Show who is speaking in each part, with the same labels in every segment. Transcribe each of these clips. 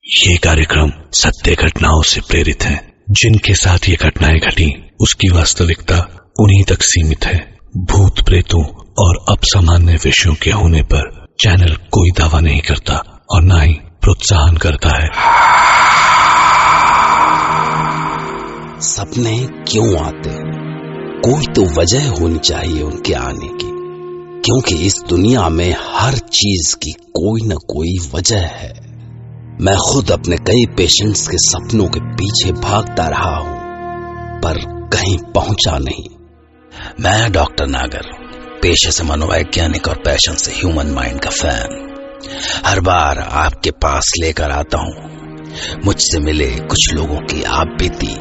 Speaker 1: ये कार्यक्रम सत्य घटनाओं से प्रेरित है। जिनके साथ ये घटनाएं घटी उसकी वास्तविकता उन्हीं तक सीमित है। भूत प्रेतों और अपसामान्य विषयों के होने पर चैनल कोई दावा नहीं करता और न ही प्रोत्साहन करता है।
Speaker 2: सपने क्यों आते हैं? कोई तो वजह होनी चाहिए उनके आने की, क्योंकि इस दुनिया में हर चीज की कोई न कोई वजह है। मैं खुद अपने कई पेशेंट्स के सपनों के पीछे भागता रहा हूं, पर कहीं पहुंचा नहीं। मैं डॉक्टर नागर, पेशे से मनोवैज्ञानिक और पैशन से ह्यूमन माइंड का फैन, हर बार आपके पास लेकर आता हूं मुझसे मिले कुछ लोगों की आप बीती,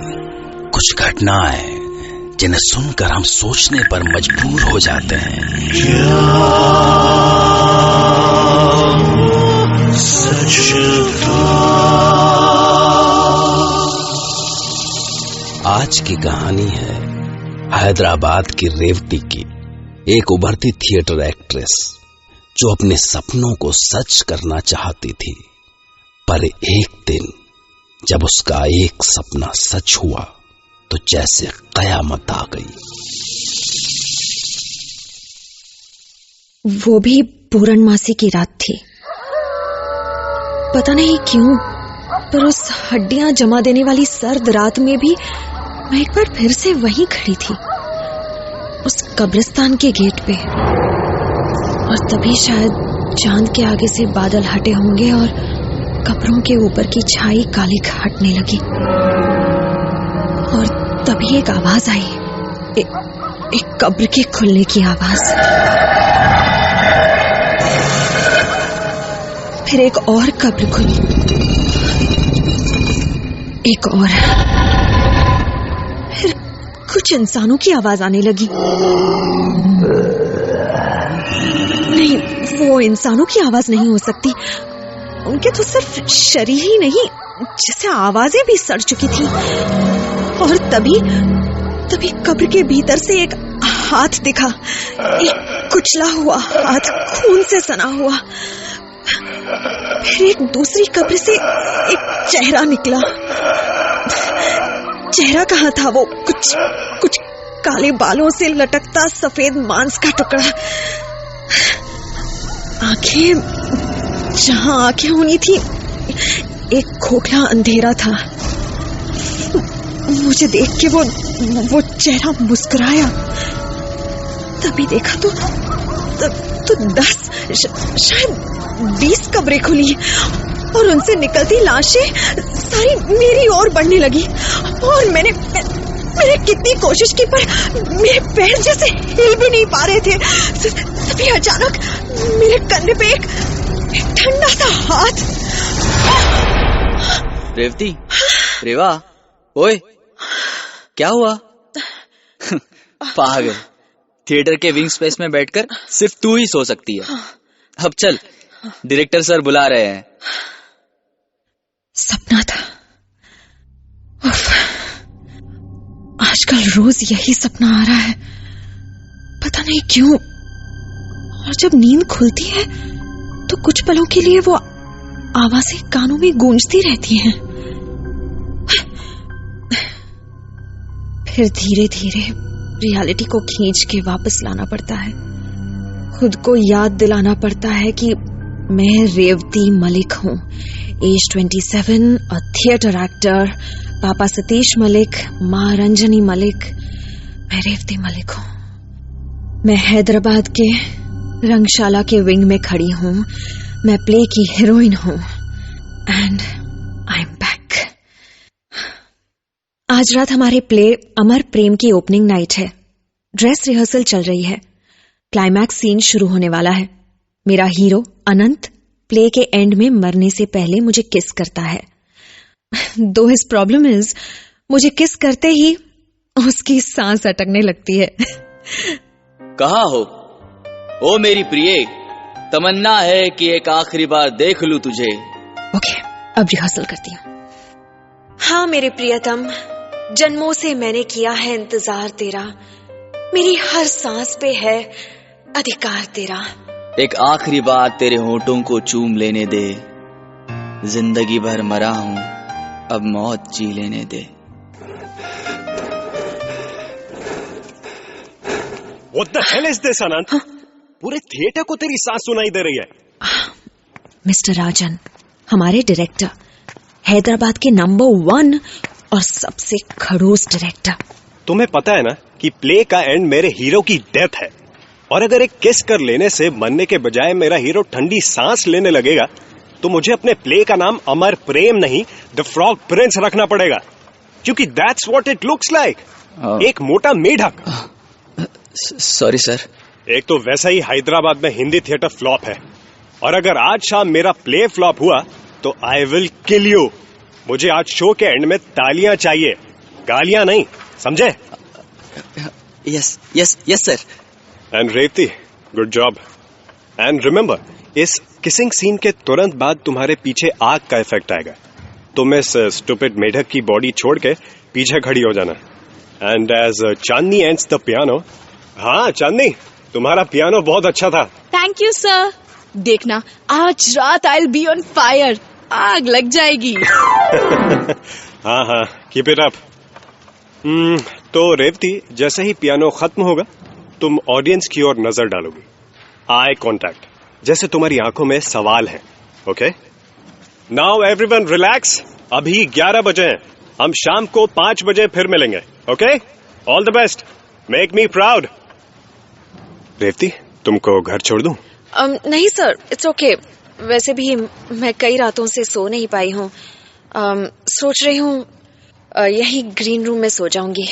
Speaker 2: कुछ घटनाएं जिन्हें सुनकर हम सोचने पर मजबूर हो जाते हैं। आज की कहानी है हैदराबाद की रेवती की, एक उभरती थिएटर एक्ट्रेस जो अपने सपनों को सच करना चाहती थी। पर एक दिन जब उसका एक सपना सच हुआ तो जैसे कयामत आ गई।
Speaker 3: वो भी पूर्णमासी की रात थी। पता नहीं क्यों, पर उस हड्डियां जमा देने वाली सर्द रात में भी मैं एक बार फिर से वहीं खड़ी थी, उस कब्रिस्तान के गेट पे। और तभी शायद चांद के आगे से बादल हटे होंगे और कब्रों के ऊपर की छाई काली हटने लगी। और तभी एक आवाज आई, एक कब्र के खुलने की आवाज। फिर एक और कब्र खुली, एक और, फिर कुछ इंसानों की आवाज आने लगी। नहीं, वो इंसानों की आवाज नहीं हो सकती। उनके तो सिर्फ शरीर ही नहीं, जैसे आवाजें भी सड़ चुकी थी। और तभी कब्र के भीतर से एक हाथ दिखा, एक कुचला हुआ हाथ, खून से सना हुआ। फिर एक दूसरी कब्र से एक चेहरा निकला। चेहरा कहाँ था? वो कुछ काले बालों से लटकता सफेद मांस का टुकड़ा। आंखें, जहां आंखें होनी थी, एक खोखला अंधेरा था। मुझे देख के वो चेहरा मुस्कुराया। तभी देखा तो 10, शायद 20 कब्रें खुली और उनसे निकलती लाशें सारी मेरी ओर बढ़ने लगी। और मैंने कितनी कोशिश की, पर मेरे पैर जैसे हिल भी नहीं पा रहे थे। तभी अचानक मेरे कंधे पे एक ठंडा सा हाथ।
Speaker 4: रेवती, रेवा, ओए, क्या हुआ? पागल, थिएटर के विंग स्पेस में बैठकर सिर्फ तू ही सो सकती है। अब चल, डायरेक्टर सर बुला रहे हैं।
Speaker 3: सपना था। उफ, आजकल रोज यही सपना आ रहा है, पता नहीं क्यों। और जब नींद खुलती है तो कुछ पलों के लिए वो आवाजें कानों में गूंजती रहती हैं। फिर धीरे धीरे रियलिटी को खींच के वापस लाना पड़ता है। खुद को याद दिलाना पड़ता है कि मैं रेवती मलिक हूँ, एज 27, अ थिएटर एक्टर, पापा सतीश मलिक, माँ रंजनी मलिक। मैं रेवती मलिक हूँ। मैं हैदराबाद के रंगशाला के विंग में खड़ी हूँ। मैं प्ले की हीरोइन हूँ एंड आई एम बैक। आज रात हमारे प्ले अमर प्रेम की ओपनिंग नाइट है। ड्रेस रिहर्सल चल रही है। क्लाइमैक्स सीन शुरू होने वाला है। मेरा हीरो अनंत प्ले के एंड में मरने से पहले मुझे किस करता है। दो हिज प्रॉब्लम इज, मुझे किस करते ही उसकी सांस अटकने लगती है।
Speaker 4: कहाँ हो ओ मेरी प्रिय, तमन्ना है कि एक आखिरी बार देख लूं तुझे।
Speaker 3: ओके, अब रिहर्सल करती हूँ। हाँ मेरे प्रियतम, जन्मों से मैंने किया है इंतजार तेरा, मेरी हर सांस पे है अधिकार तेरा।
Speaker 4: एक आखिरी बार तेरे होठों को चूम लेने दे, जिंदगी भर मरा हूं, अब मौत जी लेने दे।
Speaker 5: What the hell is this, अनंत? पूरे थिएटर को तेरी सांस सुनाई दे रही है।
Speaker 3: मिस्टर राजन, हमारे डायरेक्टर, हैदराबाद के नंबर 1 और सबसे खड़ूस डायरेक्टर।
Speaker 5: तुम्हें पता है ना कि प्ले का एंड मेरे हीरो की डेथ है, और अगर एक किस कर लेने से मरने के बजाय मेरा हीरो ठंडी सांस लेने लगेगा तो मुझे अपने प्ले का नाम अमर प्रेम नहीं, द फ्रॉग प्रिंस रखना पड़ेगा, क्योंकि that's what it looks like. एक मोटा मेढक।
Speaker 4: Sorry sir.
Speaker 5: एक तो वैसा ही हैदराबाद में हिंदी थिएटर फ्लॉप है, और अगर आज शाम मेरा प्ले फ्लॉप हुआ तो आई विल किल यू। मुझे आज शो के एंड में तालियां चाहिए, गालियां नहीं, समझे?
Speaker 4: Yes yes yes sir.
Speaker 5: And Revati, good job. And remember, इस किसिंग सीन के तुरंत बाद तुम्हारे पीछे आग का इफेक्ट आएगा। तुम इस स्टूपिड मेढक की बॉडी छोड़ के पीछे खड़ी हो जाना। And as Chandni ends the piano, हाँ चांदनी, तुम्हारा पियानो बहुत अच्छा था।
Speaker 6: Thank you sir. देखना आज रात I will be on fire, आग लग जाएगी।
Speaker 5: हाँ हाँ, कीप इट अप। तो रेवती, जैसे ही पियानो खत्म होगा तुम ऑडियंस की ओर नजर डालोगी, आई कांटेक्ट, जैसे तुम्हारी आंखों में सवाल है। Okay, now everyone relax. अभी 11 बजे हैं, हम शाम को 5 बजे फिर मिलेंगे। Okay, all the best, make me proud. Revati, तुमको घर छोड़ दूं?
Speaker 3: नहीं सर, इट्स ओके। वैसे भी मैं कई रातों से सो नहीं पाई हूँ। सोच रही हूँ यही ग्रीन रूम में सो जाऊंगी।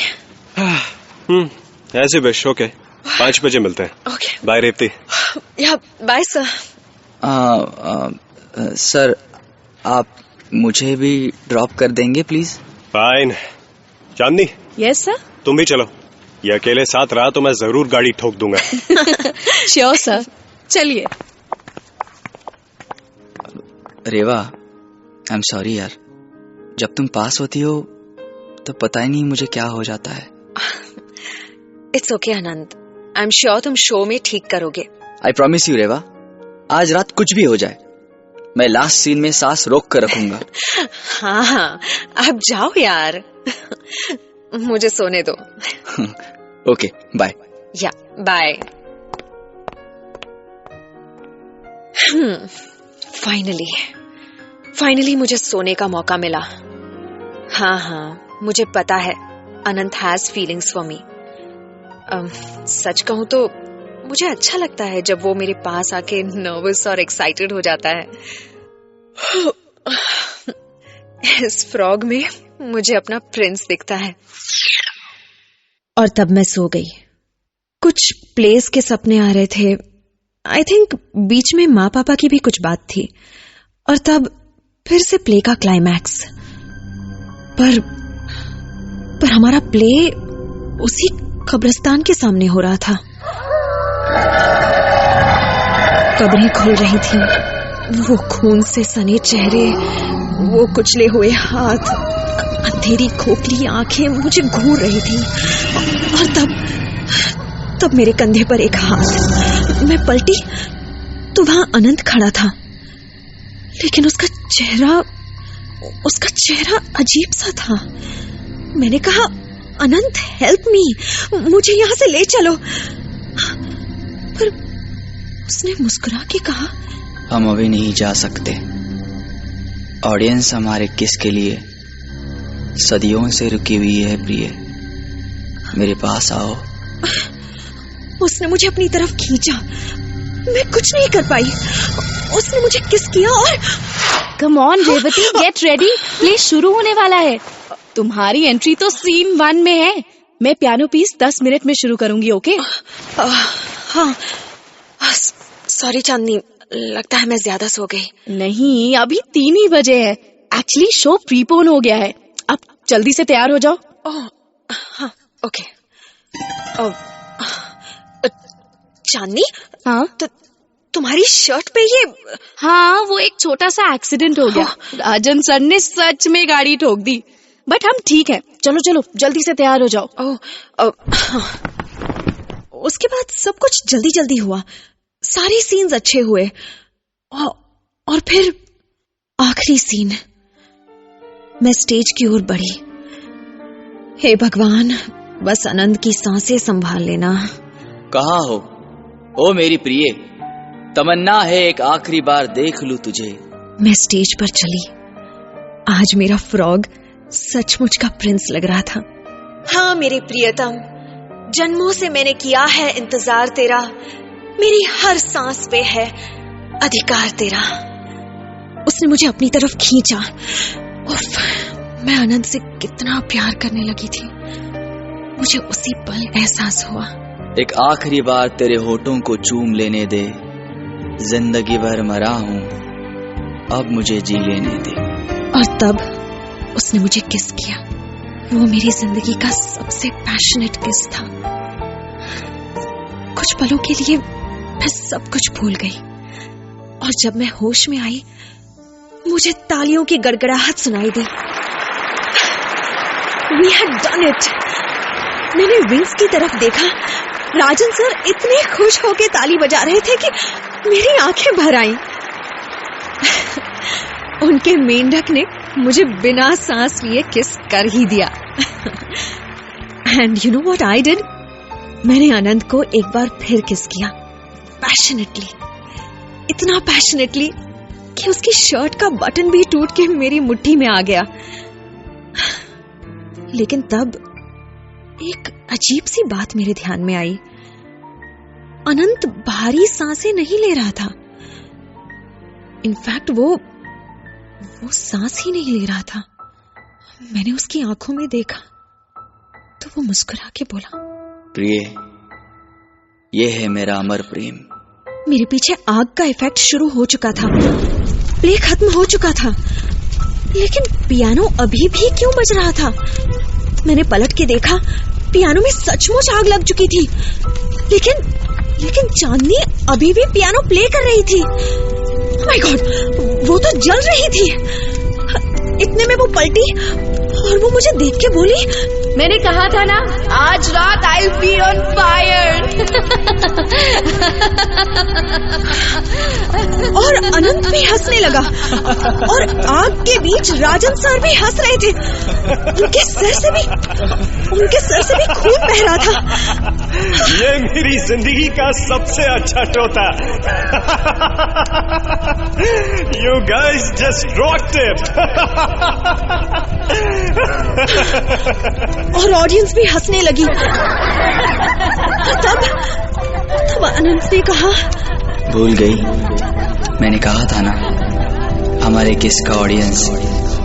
Speaker 5: ऐसे बेश। ओके, 5 बजे मिलते हैं।
Speaker 3: Okay,
Speaker 5: bye Revati.
Speaker 3: Yeah bye sir.
Speaker 4: Sir, आप मुझे भी ड्रॉप कर देंगे please?
Speaker 5: Fine. Chandni,
Speaker 6: yes sir.
Speaker 5: तुम भी चलो, ये अकेले साथ रहा तो मैं जरूर गाड़ी ठोक दूंगा।
Speaker 6: श्योर सर, चलिए।
Speaker 4: रेवा, आई एम सॉरी यार, जब तुम पास होती हो तो पता ही नहीं मुझे क्या हो जाता है।
Speaker 3: It's okay Anand, I am sure तुम शो में ठीक करोगे।
Speaker 4: आई प्रॉमिस यू रेवा, आज रात कुछ भी हो जाए मैं लास्ट सीन में सांस रोक कर रखूंगा।
Speaker 3: हाँ हाँ, आप जाओ यार, मुझे सोने दो।
Speaker 4: Okay, bye.
Speaker 3: Yeah bye. Finally मुझे सोने का मौका मिला। हाँ हाँ, मुझे पता है अनंत हैज फीलिंग्स फॉर मी। सच कहूं तो मुझे अच्छा लगता है जब वो मेरे पास आके नर्वस और एक्साइटेड हो जाता है। इस फ्रॉग में मुझे अपना प्रिंस दिखता है। और तब मैं सो गई। कुछ प्लेस के सपने आ रहे थे। आई थिंक बीच में माँ पापा की भी कुछ बात थी, और तब फिर से प्ले का क्लाइमैक्स। पर हमारा प्ले उसी कब्रिस्तान के सामने हो रहा था। कब्रें खुल रही थी, वो खून से सने चेहरे, वो कुचले हुए हाथ, अंधेरी खोखली आंखें मुझे घूर रही थी। और तब मेरे कंधे पर एक हाथ। मैं पलटी तो वहां अनंत खड़ा था, लेकिन उसका चेहरा अजीब सा था। मैंने कहा, अनंत हेल्प मी, मुझे यहां से ले चलो। पर उसने मुस्कुरा के कहा,
Speaker 4: हम अभी नहीं जा सकते। ऑडियंस हमारे किस के लिए सदियों से रुकी हुई है प्रिय, मेरे पास आओ।
Speaker 3: उसने मुझे अपनी तरफ खींचा। मैं कुछ नहीं कर पाई। उसने मुझे किस किया और
Speaker 6: come on Revati, get ready, play शुरू होने वाला है। तुम्हारी एंट्री तो सीन 1 में है। मैं पियानो पीस 10 मिनट में शुरू करूंगी। ओके?
Speaker 3: हाँ, सॉरी चांदनी, लगता है मैं ज्यादा सो गई।
Speaker 6: नहीं, अभी 3 ही बजे है। एक्चुअली शो प्रीपोन हो गया है। अब जल्दी से तैयार हो जाओ।
Speaker 3: हाँ, ओके। चांदनी,
Speaker 6: हाँ,
Speaker 3: तो तुम्हारी शर्ट पे ये?
Speaker 6: हाँ, वो एक छोटा सा एक्सीडेंट हो गया। राजन सर ने सच में गाड़ी ठोक दी, बट हम ठीक है। चलो चलो, जल्दी से तैयार हो जाओ।
Speaker 3: उसके बाद सब कुछ जल्दी जल्दी हुआ। सारे सीन्स अच्छे हुए, और फिर आखिरी सीन। मैं स्टेज की ओर बढ़ी। हे भगवान, बस आनंद की सांसें संभाल लेना।
Speaker 4: कहाँ हो ओ मेरी प्रिय, तमन्ना है एक आखिरी बार देख लूं तुझे।
Speaker 3: मैं स्टेज पर चली। आज मेरा फ्रॉग सचमुच का प्रिंस लग रहा था। हाँ मेरे प्रियतम, जन्मों से मैंने किया है इंतजार तेरा, मेरी हर सांस पे है अधिकार तेरा। उसने मुझे अपनी तरफ खींचा। उफ, मैं आनंद से कितना प्यार करने लगी थी, मुझे उसी पल एहसास हुआ।
Speaker 4: एक आखिरी बार तेरे होठों को चूम लेने दे, जिंदगी भर मरा हूं, अब मुझे जी लेने दे।
Speaker 3: और तब उसने मुझे किस किया। वो मेरी जिंदगी का सबसे पैशनेट किस था। कुछ पलों के लिए मैं सब कुछ भूल गई, और जब मैं होश में आई मुझे तालियों की गड़गड़ाहट सुनाई दी। We had done it! मैंने विंग्स की तरफ देखा। राजन सर इतने खुश होकर ताली बजा रहे थे कि मेरी आंखें भर आईं। उनके मेंढक ने मुझे बिना सांस लिए किस कर ही दिया। And you know what I did? मैंने आनंद को एक बार फिर किस किया, पैशनेटली, इतना पैशनेटली कि उसकी शर्ट का बटन भी टूट के मेरी मुट्ठी में आ गया। लेकिन तब एक अजीब सी बात मेरे ध्यान में आई। अनंत भारी सांसें नहीं ले रहा था। इनफैक्ट वो सांस ही नहीं ले रहा था। मैंने उसकी आंखों में देखा तो वो मुस्कुरा के बोला,
Speaker 4: प्रिय, ये है मेरा अमर प्रेम।
Speaker 3: मेरे पीछे आग का इफेक्ट शुरू हो चुका था, प्ले खत्म हो चुका था, लेकिन पियानो अभी भी क्यों बज रहा था? मैंने पलट के देखा, पियानो में सचमुच आग लग चुकी थी, लेकिन चांदनी अभी भी पियानो प्ले कर रही थी। ओह माय गॉड, वो तो जल रही थी। इतने में वो पलटी और वो मुझे देख के बोली,
Speaker 6: मैंने कहा था ना, आज रात I will be on fire.
Speaker 3: और अनंत भी हंसने लगा, और आग के बीच राजन सर भी हंस रहे थे। उनके सर से भी खून बह रहा था।
Speaker 5: ये मेरी जिंदगी का सबसे अच्छा शो था। You guys just rocked it.
Speaker 3: और ऑडियंस भी हंसने लगी। तब अनंत ने कहा,
Speaker 4: भूल गई, मैंने कहा था ना, हमारे किस का ऑडियंस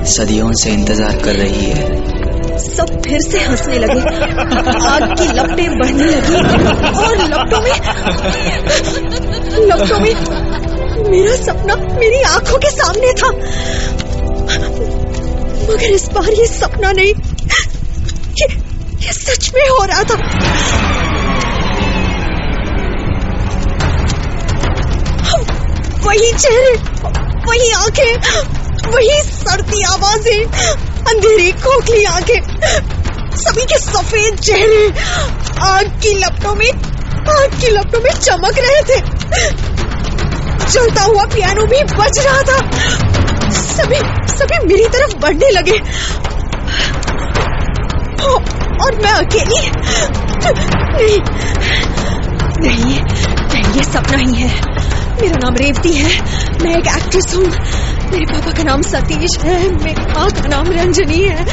Speaker 4: सदियों से इंतजार कर रही है।
Speaker 3: सब फिर से हंसने लगे। आग की लपटें बढ़ने लगी, और लपटों में मेरा सपना मेरी आंखों के सामने था। मगर इस बार ये सपना नहीं, ये सच में हो रहा था। वही चेहरे, वही आंखें, वही सर्दी आवाजें, अंधेरी खोखली आंखें, सभी के सफेद चेहरे आग की लपटों में चमक रहे थे। जलता हुआ पियानो भी बज रहा था। सभी मेरी तरफ बढ़ने लगे, और मैं अकेली। नहीं, ये सपना ही है। मेरा नाम रेवती है, मैं एक एक्ट्रेस हूँ। मेरे पापा का नाम सतीश है, मेरी माँ का नाम रंजनी है।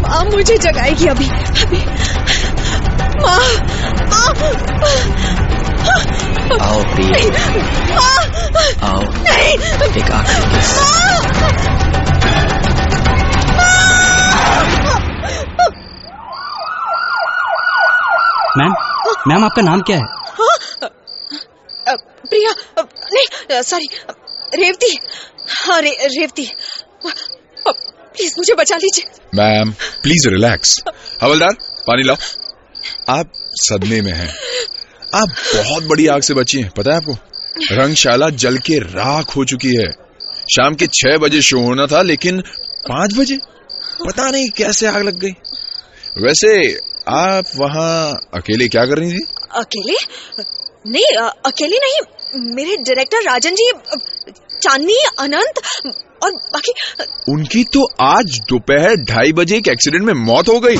Speaker 3: माँ मुझे जगाएगी अभी। माँ,
Speaker 4: आओ प्रिय, आओ, एक आखिरी किस।
Speaker 7: मैम आपका नाम क्या है?
Speaker 3: प्रिया, नहीं सॉरी, रेवती। हाँ रेवती, प्लीज मुझे बचा लीजिए।
Speaker 8: Ma'am please relax. हवलदार, पानी लाओ। आप सदमे में हैं। आप बहुत बड़ी आग से बची हैं, पता है आपको? रंगशाला जल के राख हो चुकी है। शाम के 6 बजे शो होना था, लेकिन 5 बजे पता नहीं कैसे आग लग गई। वैसे आप वहाँ अकेले क्या कर रही थी?
Speaker 3: अकेले नहीं, मेरे डायरेक्टर राजन जी चांदनी, अनंत और बाकी।
Speaker 8: उनकी तो आज दोपहर 2:30 बजे एक एक्सीडेंट में मौत हो गई।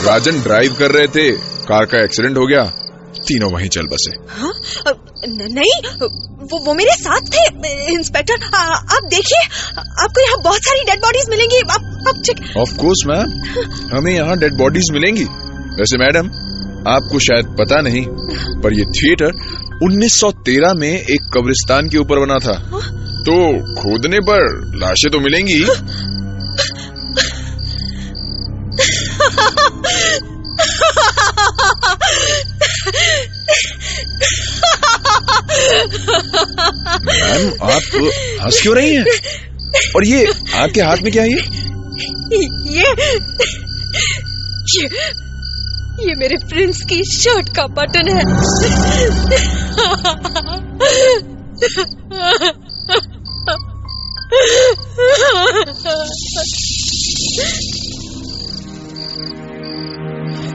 Speaker 8: राजन ड्राइव कर रहे थे, कार का एक्सीडेंट हो गया, तीनों वहीं चल बसे।
Speaker 3: हाँ? नहीं, वो मेरे साथ थे इंस्पेक्टर। आप देखिए, आपको यहाँ बहुत सारी डेड बॉडीज मिलेंगी। आप चेक।
Speaker 8: ऑफ कोर्स मैम, हमें यहाँ डेड बॉडीज मिलेंगी। वैसे मैडम, आपको शायद पता नहीं, पर ये थिएटर 1913 में एक कब्रिस्तान के ऊपर बना था। तो खोदने पर लाशें तो मिलेंगी। मैम, आप हंस क्यों रही हैं? और ये आपके हाथ में क्या है?
Speaker 3: ये मेरे प्रिंस की शर्ट का बटन है।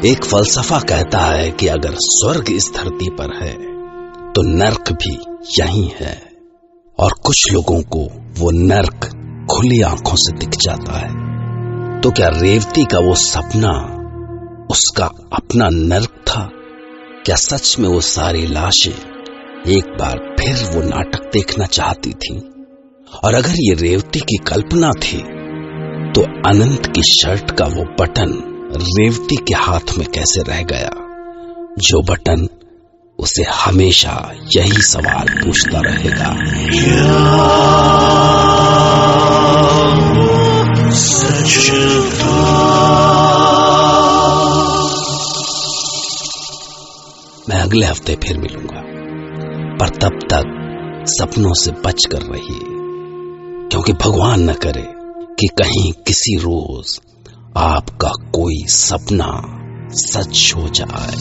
Speaker 2: एक फलसफा कहता है कि अगर स्वर्ग इस धरती पर है तो नर्क भी यहीं है, और कुछ लोगों को वो नर्क खुली आंखों से दिख जाता है। तो क्या रेवती का वो सपना उसका अपना नर्क था? क्या सच में वो सारी लाशें एक बार फिर वो नाटक देखना चाहती थी? और अगर ये रेवती की कल्पना थी तो अनंत की शर्ट का वो बटन रेवती के हाथ में कैसे रह गया, जो बटन उसे हमेशा यही सवाल पूछता रहेगा। मैं अगले हफ्ते फिर मिलूंगा, पर तब तक सपनों से बच कर रहिए, क्योंकि भगवान न करे कि कहीं किसी रोज आपका कोई सपना सच हो जाए।